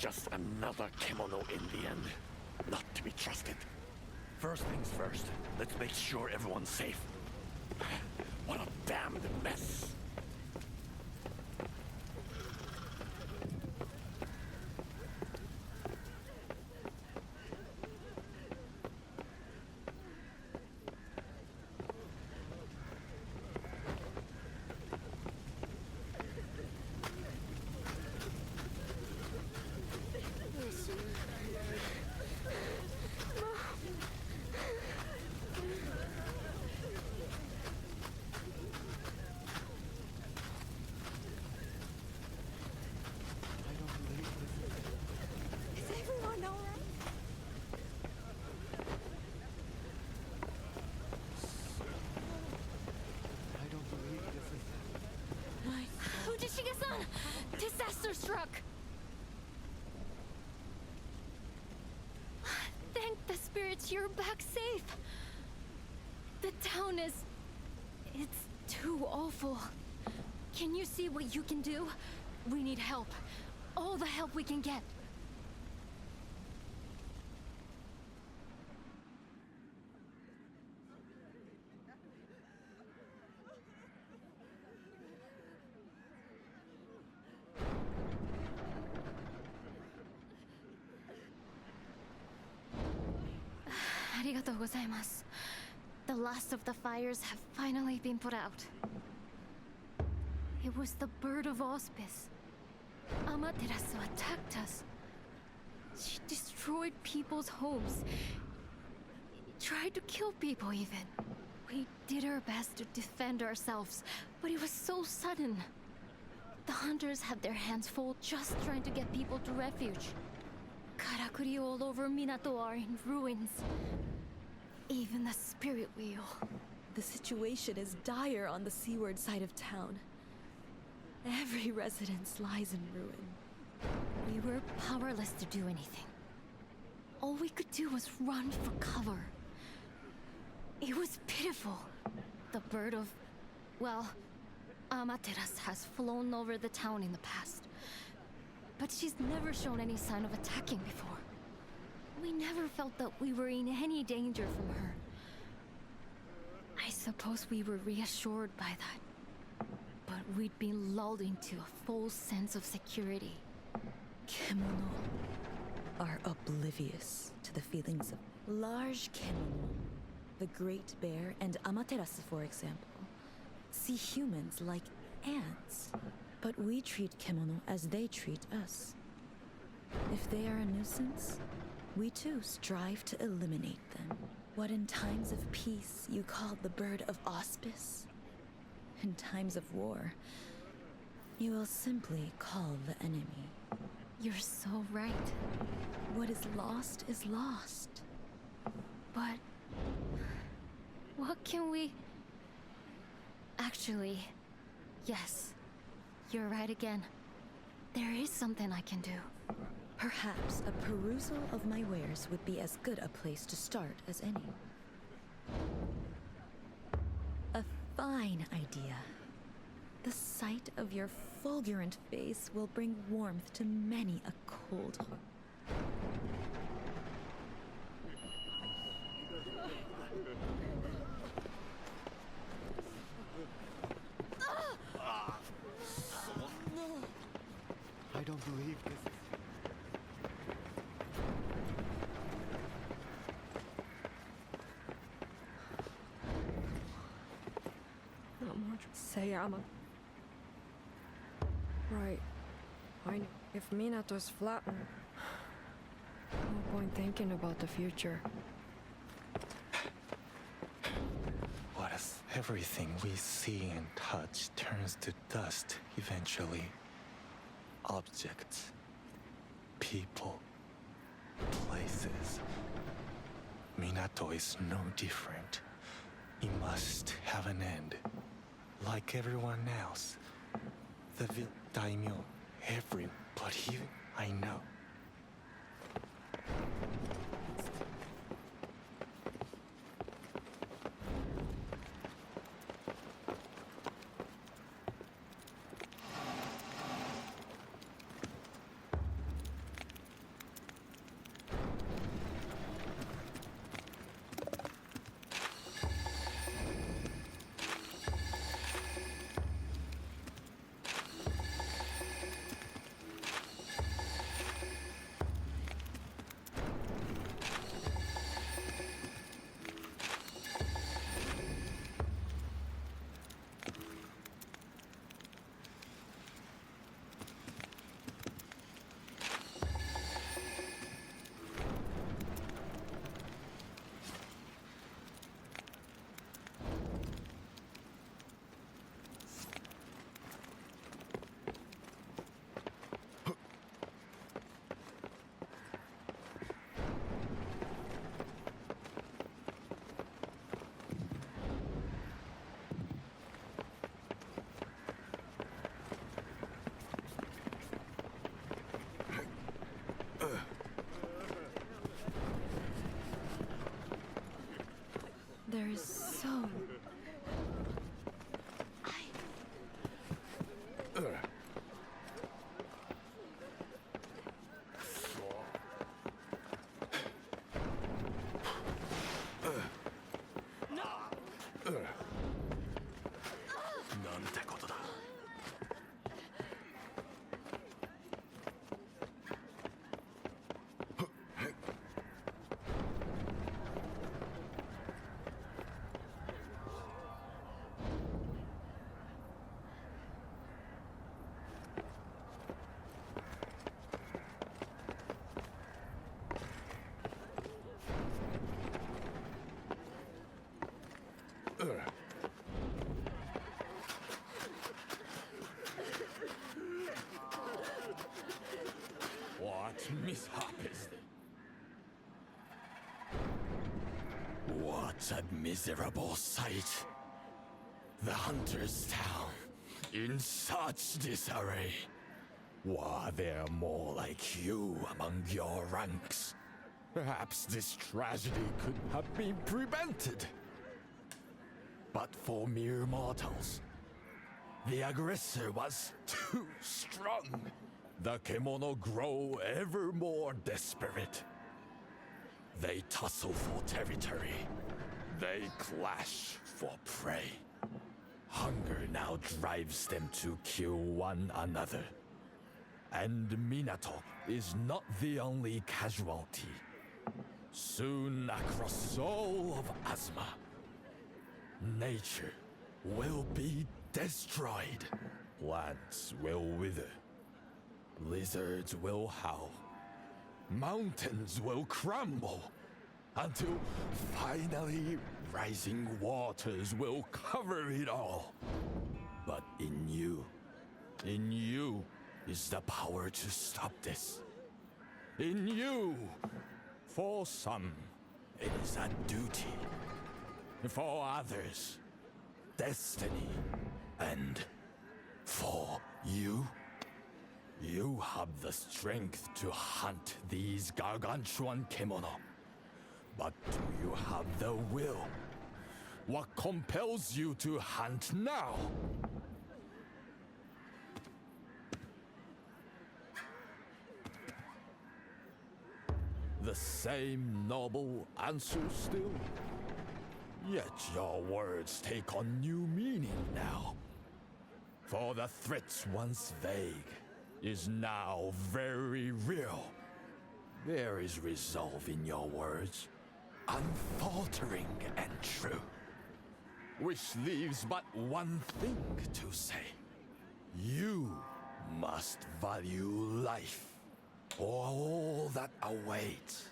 just another kimono in the end. Not to be trusted. First things first, let's make sure everyone's safe. What a damned mess. Is everyone all right? I don't believe this is... Fujishige-san! Disaster struck! Thank the spirits you're back safe! The town is... it's too awful. Can you see what you can do? We need help. All the help we can get. Arigatou gozaimasu. The last of the fires have finally been put out. It was the bird of auspice. Amaterasu attacked us. She destroyed people's homes. Tried to kill people even. We did our best to defend ourselves, but it was so sudden. The hunters had their hands full just trying to get people to refuge. Karakuri all over Minato are in ruins. Even the spirit wheel. The situation is dire on the seaward side of town. Every residence lies in ruin. We were powerless to do anything. All we could do was run for cover. It was pitiful. The bird of... well, Amaterasu has flown over the town in the past. But she's never shown any sign of attacking before. We never felt that we were in any danger from her. I suppose we were reassured by that. But we'd been lulled into a false sense of security. Kimono are oblivious to the feelings of large kimono. The Great Bear and Amaterasu, for example, see humans like ants. But we treat kimono as they treat us. If they are a nuisance, we too strive to eliminate them. What in times of peace you call the bird of auspice, in times of war, you will simply call the enemy. You're so right. What is lost is lost. But... what can we... Actually, yes. You're right again. There is something I can do. Perhaps a perusal of my wares would be as good a place to start as any. A fine idea. The sight of your fulgurant face will bring warmth to many a cold heart. I don't believe this is... Not much. Say right. If Minato's flattened, no point thinking about the future. What if everything we see and touch turns to dust eventually? Objects, people, places. Minato is no different. It must have an end. Like everyone else. The daimyo, everybody I know. There is so.なんてことだ。What mishap is this? What a miserable sight. The hunter's town in such disarray. Were there more like you among your ranks? Perhaps this tragedy could have been prevented. But for mere mortals, the aggressor was too strong. The Kemono grow ever more desperate. They tussle for territory. They clash for prey. Hunger now drives them to kill one another. And Minato is not the only casualty. Soon across all of Azuma, nature will be destroyed. Plants will wither. Lizards will howl. Mountains will crumble. Until finally rising waters will cover it all. But in you is the power to stop this. In you, for some, it is a duty. For others, destiny. And for you, you have the strength to hunt these gargantuan kemono. But do you have the will? What compels you to hunt now? The same noble answer still? Yet your words take on new meaning now. For the threats once vague is now very real. There is resolve in your words, unfaltering and true. Which leaves but one thing to say. You must value life or all that awaits.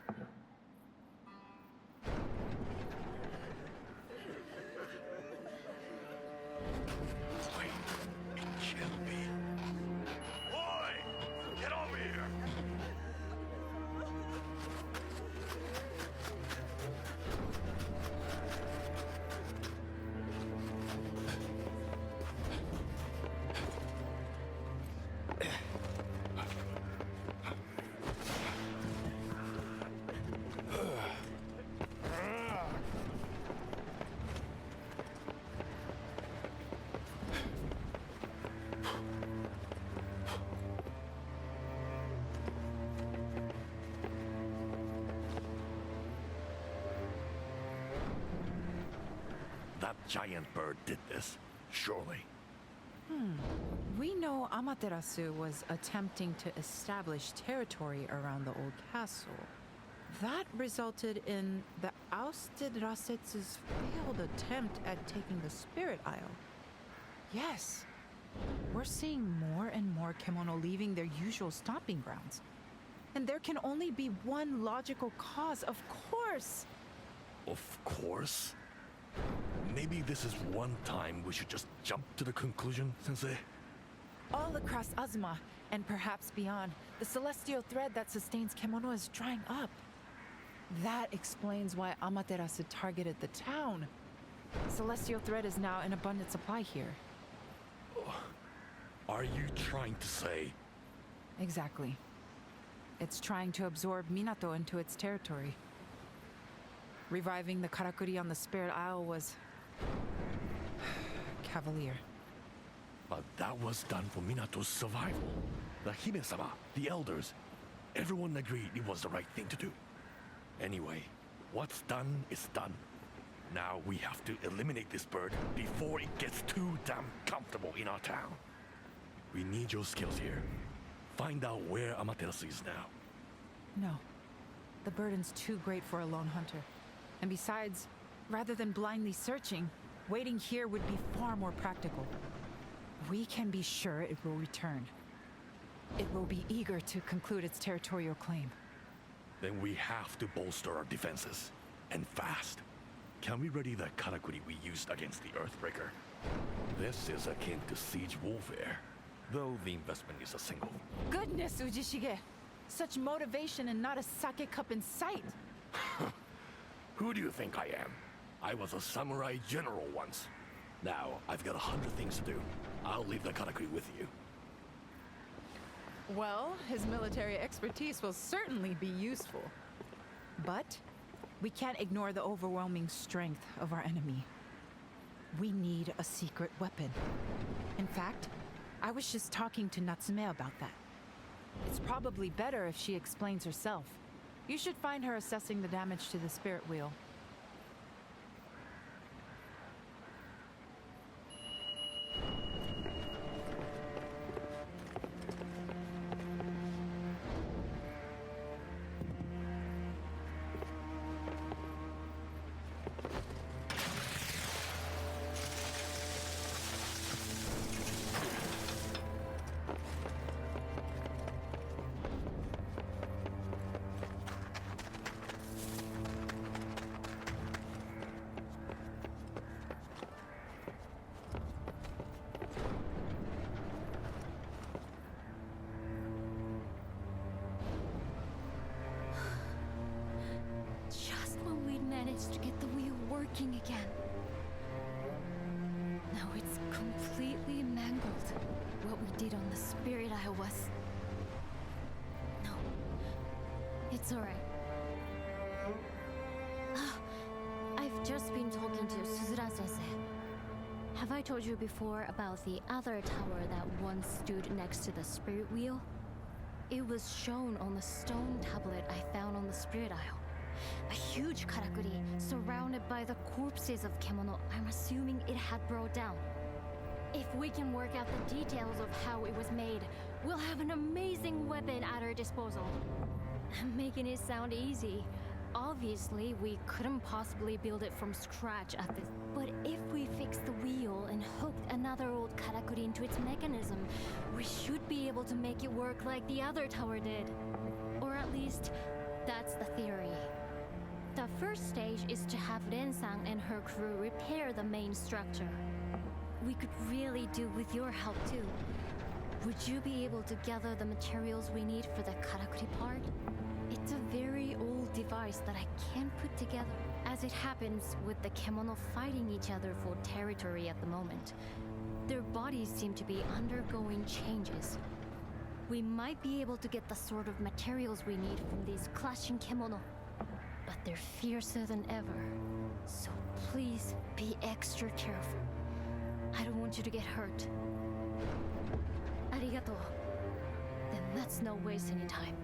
Kill me. Boy, get over here. That giant bird did this, surely. We know Amaterasu was attempting to establish territory around the old castle. That resulted in the ousted Rasetsu's failed attempt at taking the Spirit Isle. Yes, we're seeing more and more kemono leaving their usual stomping grounds. And there can only be one logical cause, of course. Of course. Maybe this is one time we should just jump to the conclusion, Sensei. All across Azuma, and perhaps beyond, the celestial thread that sustains kemono is drying up. That explains why Amaterasu targeted the town. Celestial thread is now in abundant supply here. Are you trying to say? Exactly. It's trying to absorb Minato into its territory. Reviving the karakuri on the Spirit Isle was cavalier. But that was done for Minato's survival. The Hime-sama, the elders, everyone agreed it was the right thing to do. Anyway, what's done is done. Now we have to eliminate this bird before it gets too damn comfortable in our town. We need your skills here. Find out where Amaterasu is now. No. The burden's too great for a lone hunter. And besides, rather than blindly searching, waiting here would be far more practical. We can be sure it will return. It will be eager to conclude its territorial claim. Then we have to bolster our defenses. And fast. Can we ready the karakuri we used against the Earthbreaker? This is akin to siege warfare, though the investment is a single. Goodness, Ujishige! Such motivation and not a sake cup in sight! Who do you think I am? I was a samurai general once. Now, I've got 100 things to do. I'll leave the karakuri with you. Well, his military expertise will certainly be useful. But we can't ignore the overwhelming strength of our enemy. We need a secret weapon. In fact, I was just talking to Natsume about that. It's probably better if she explains herself. You should find her assessing the damage to the spirit wheel. Just when we'd managed to get the wheel working again. Now it's completely mangled. What we did on the Spirit Isle was... No. It's alright. I've just been talking to Suzura-sensei. Have I told you before about the other tower that once stood next to the Spirit Wheel? It was shown on the stone tablet I found on the Spirit Isle. A huge karakuri surrounded by the corpses of kemono I'm assuming it had brought down. If we can work out the details of how it was made, we'll have an amazing weapon at our disposal. I'm making it sound easy. Obviously, we couldn't possibly build it from scratch at this. But if we fix the wheel and hooked another old karakuri into its mechanism, we should be able to make it work like the other tower did. Or at least, that's the theory. The first stage is to have Ren-san and her crew repair the main structure. We could really do with your help too. Would you be able to gather the materials we need for the karakuri part? It's a very old device that I can't put together. As it happens, with the kemono fighting each other for territory at the moment, their bodies seem to be undergoing changes. We might be able to get the sort of materials we need from these clashing kemono, but they're fiercer than ever. So please be extra careful. I don't want you to get hurt. Arigato. Then let's not waste any time.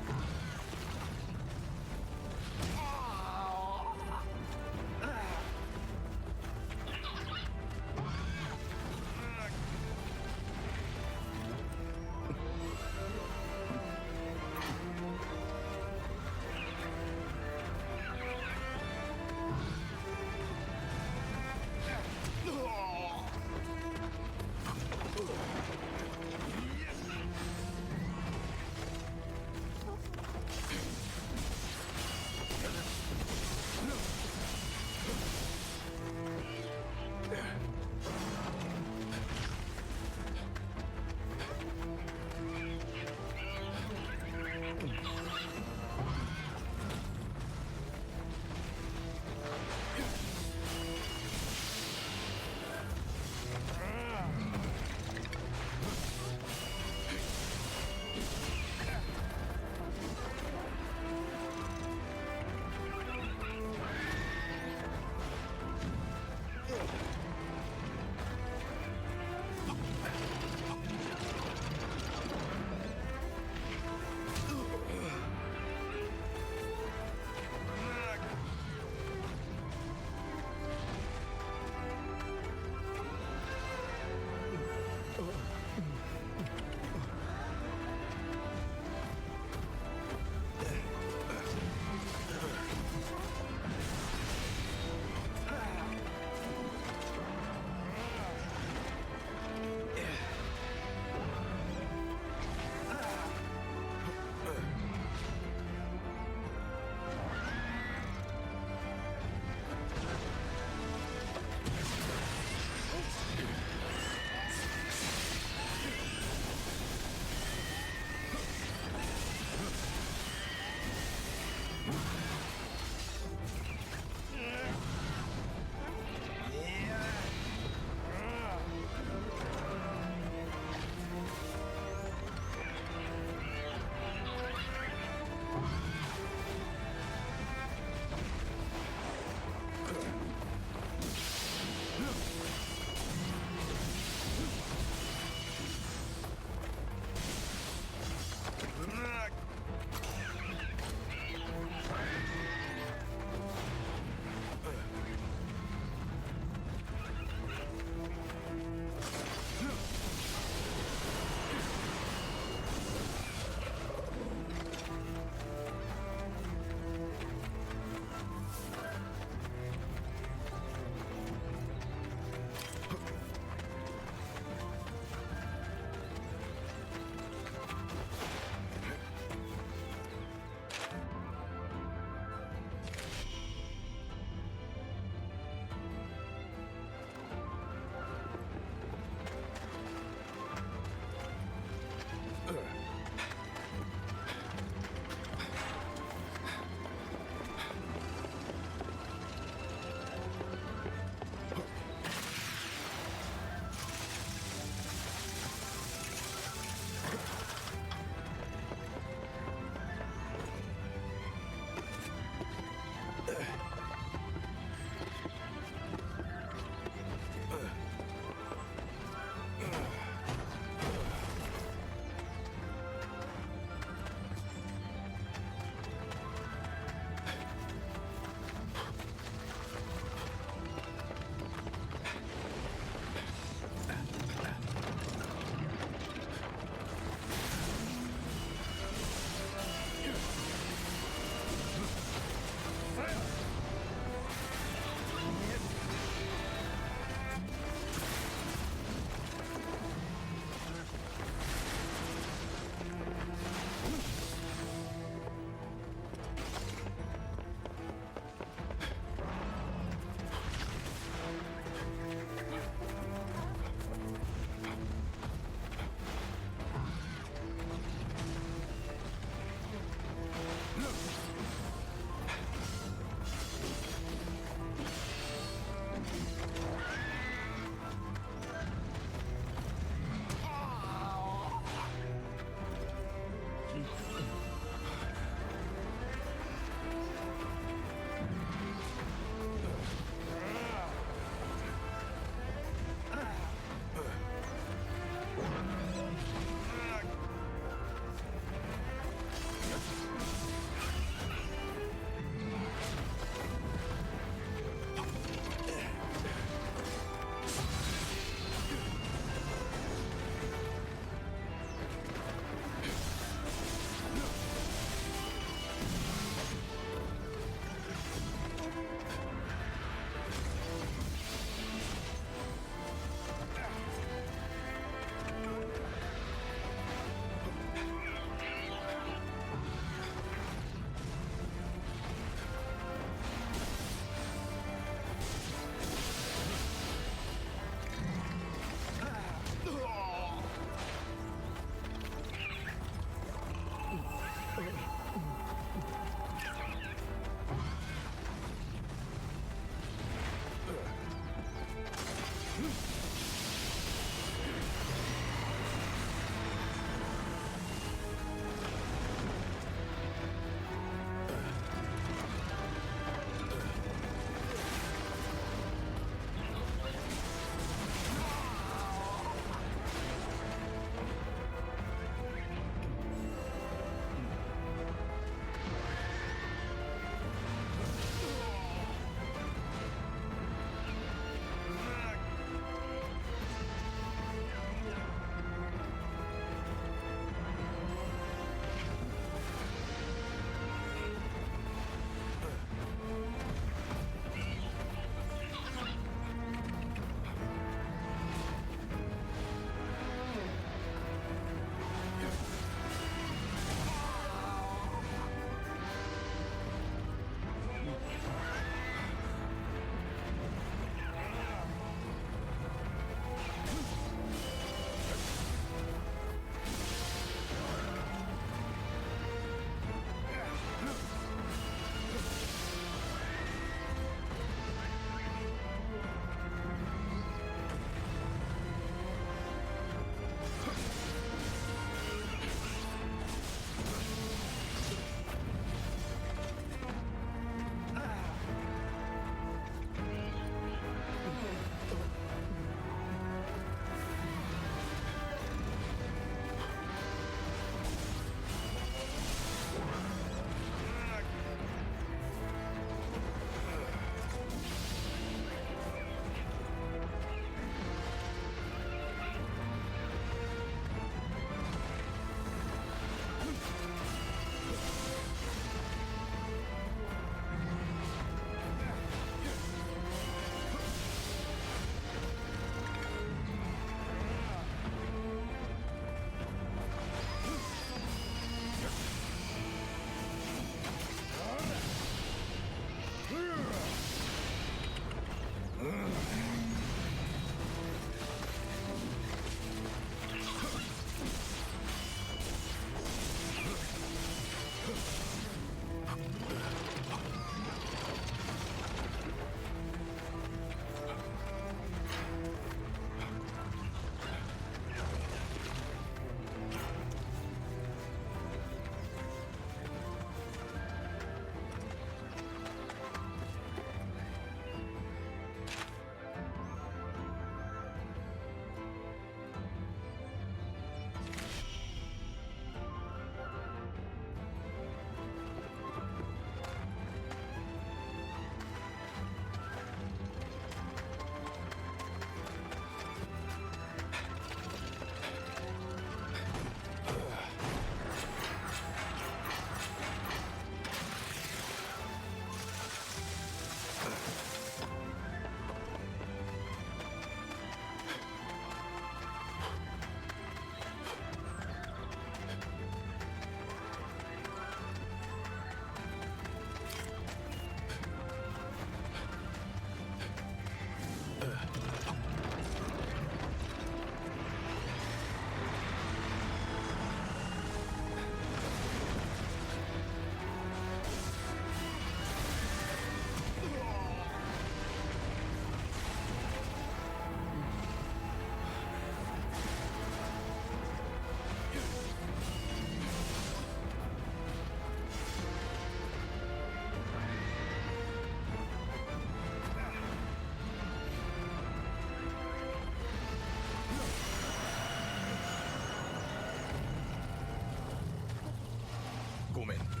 gentlemen.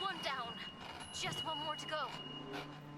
One down. Just one more to go.